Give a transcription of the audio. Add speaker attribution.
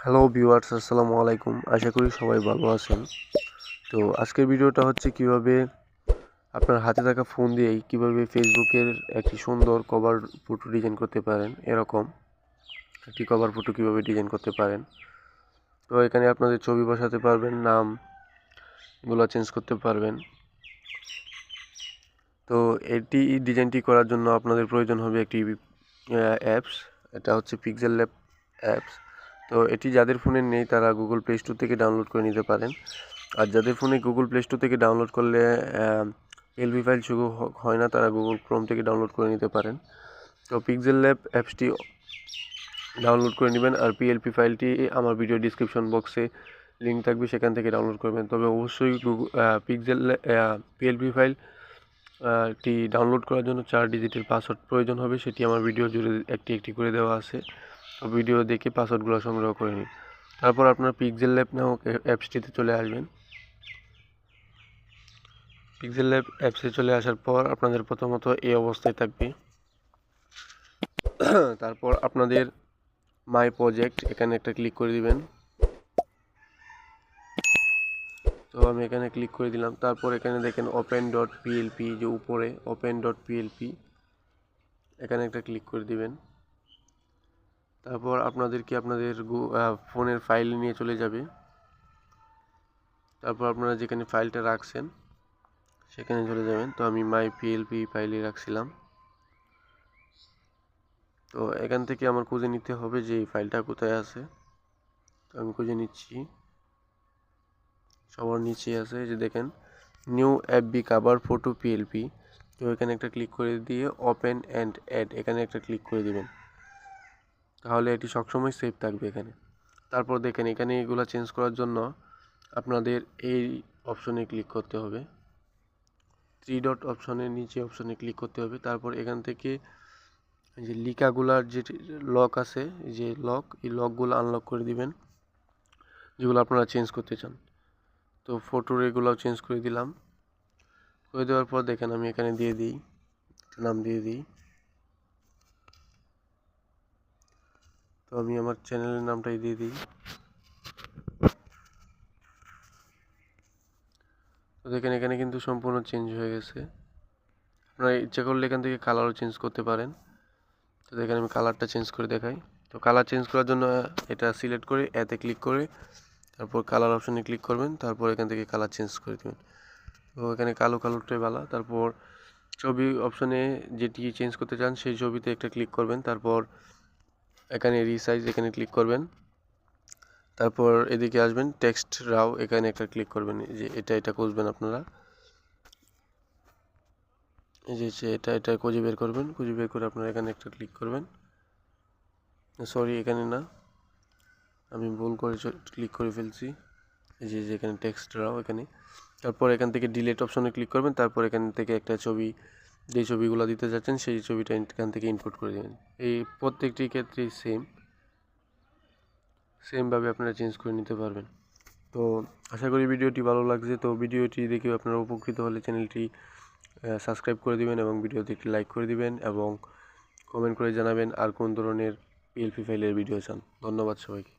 Speaker 1: Hello viewers, আসসালামু আলাইকুম। আশা করি সবাই ভালো আছেন। তো আজকের ভিডিওটা হচ্ছে কিভাবে আপনার হাতে থাকা ফোন দিয়েই কিভাবে ফেসবুকের একটি সুন্দর কভার ফটো ডিজাইন করতে পারেন। এরকম একটি কভার ফটো কিভাবে ডিজাইন করতে পারেন। তো এখানে আপনাদের ছবি বসাতে পারবেন, নাম এগুলো চেঞ্জ করতে পারবেন। তো এটি ডিজাইনটি করার জন্য আপনাদের প্রয়োজন হবে একটি অ্যাপস। এটা হচ্ছে পিক্সেল ল্যাব অ্যাপস। তো এটি যাদের ফোনে নেই তারা গুগল প্লে স্টোর থেকে ডাউনলোড করে নিতে পারেন। আর যাদের ফোনে গুগল প্লে স্টোর থেকে ডাউনলোড করলে এলভি ফাইল শুরু হয় না, তারা গুগল ক্রোম থেকে ডাউনলোড করে নিতে পারেন। তো পিক্সেল ল্যাব অ্যাপসটি ডাউনলোড করে নেবেন, আর পিএলপি ফাইলটি আমার ভিডিও ডিসক্রিপশন বক্সে লিঙ্ক থাকবে, সেখান থেকে ডাউনলোড করবেন। তবে অবশ্যই পিক্সেল পিএলপি ফাইল টি ডাউনলোড করার জন্য 4 ডিজিটের পাসওয়ার্ড প্রয়োজন হবে, সেটি আমার ভিডিও জুড়ে একটি একটি করে দেওয়া আছে। তো ভিডিও দেখে পাসওয়ার্ডগুলো সংগ্রহ করে নিন। তারপর আপনার পিক্সেল ল্যাব নামক অ্যাপসটিতে চলে আসবেন। পিক্সেল ল্যাব অ্যাপসে চলে আসার পর আপনাদের প্রথমত এই অবস্থায় থাকবে। তারপর আপনাদের মাই প্রজেক্ট এখানে একটা ক্লিক করে দিবেন। তো আমি এখানে ক্লিক করে দিলাম। তারপর এখানে দেখেন ওপেন ডট পিএলপি, যে উপরে ওপেন ডট পিএলপি এখানে একটা ক্লিক করে দিবেন। তারপর আপনাদেরকে আপনাদের ফোনের ফাইল নিয়ে চলে যাবে। তারপর আপনারা যেখানে ফাইলটা রাখছেন সেখানে চলে যাবেন। তো আমি মাই পিএলপি ফাইলে রাখছিলাম। তো এখান থেকে আমার খুঁজে নিতে হবে যে এই ফাইলটা কোথায় আছে। তো আমি খুঁজে নিচ্ছি, সবার নিচে আছে, যে দেখেন new FB cover photo PLP. তো এখানে একটা ক্লিক করে দিয়ে ওপেন অ্যান্ড অ্যাড এখানে একটা ক্লিক করে দিবেন, তাহলে এটি সবসময় সেভ থাকবে এখানে। তারপর দেখেন এখানে এগুলো চেঞ্জ করার জন্য আপনাদের এই অপশনে ক্লিক করতে হবে, 3 ডট অপশনের নিচে অপশনে ক্লিক করতে হবে। তারপর এখান থেকে যে লিকাগুলার যে লক আছে, যে লক, এই লকগুলো আনলক করে দিবেন যেগুলো আপনারা চেঞ্জ করতে চান। তো ফটোর এগুলোও চেঞ্জ করে দিলাম। করে দেওয়ার পর দেখেন আমি এখানে দিয়ে দিই, নাম দিয়ে দিই। তো আমি আমার চ্যানেলের নামটাই দিয়ে দিই। তো দেখেন এখানে কিন্তু সম্পূর্ণ চেঞ্জ হয়ে গেছে। আপনারা ইচ্ছা করলে এখান থেকে কালারও চেঞ্জ করতে পারেন। তো দেখেন আমি কালারটা চেঞ্জ করে দেখাই। তো কালার চেঞ্জ করার জন্য এটা সিলেক্ট করে এতে ক্লিক করে তারপর কালার অপশনে ক্লিক করবেন। তারপর এখান থেকে কালার চেঞ্জ করে দেবেন। তো এখানে কালো কালারটাই ভালো। তারপর ছবি অপশনে যেটি চেঞ্জ করতে চান সেই ছবিতে একটা ক্লিক করবেন। তারপর এখানে রিসাইজ এখানে ক্লিক করবেন। তারপর এদিকে আসবেন, টেক্সট রাও এখানে একটা ক্লিক করবেন, যে এটা খুঁজবেন আপনারা, এই যে এটা খুঁজে বের করবেন। খুঁজে বের করে আপনারা এখানে একটা ক্লিক করবেন। সরি, এখানে না, আমি ভুল করে ক্লিক করে ফেলছি। এই যে এখানে টেক্সট রাও এখানে। তারপর এখান থেকে ডিলিট অপশনে ক্লিক করবেন। তারপর এখান থেকে একটা ছবি, যে ছবিগুলো দিতে যাচ্ছেন সেই ছবিটা এখান থেকে ইনপুট করে দেবেন। এই প্রত্যেকটি ক্ষেত্রেই সেমভাবে আপনারা চেঞ্জ করে নিতে পারবেন। তো আশা করি ভিডিওটি ভালো লাগছে। তো ভিডিওটি দেখে আপনারা উপকৃত হলে চ্যানেলটি সাবস্ক্রাইব করে দিবেন এবং ভিডিওতে একটি লাইক করে দিবেন এবং কমেন্ট করে জানাবেন আর কোন ধরনের পিএলপি ফাইলের ভিডিও চান। ধন্যবাদ সবাইকে।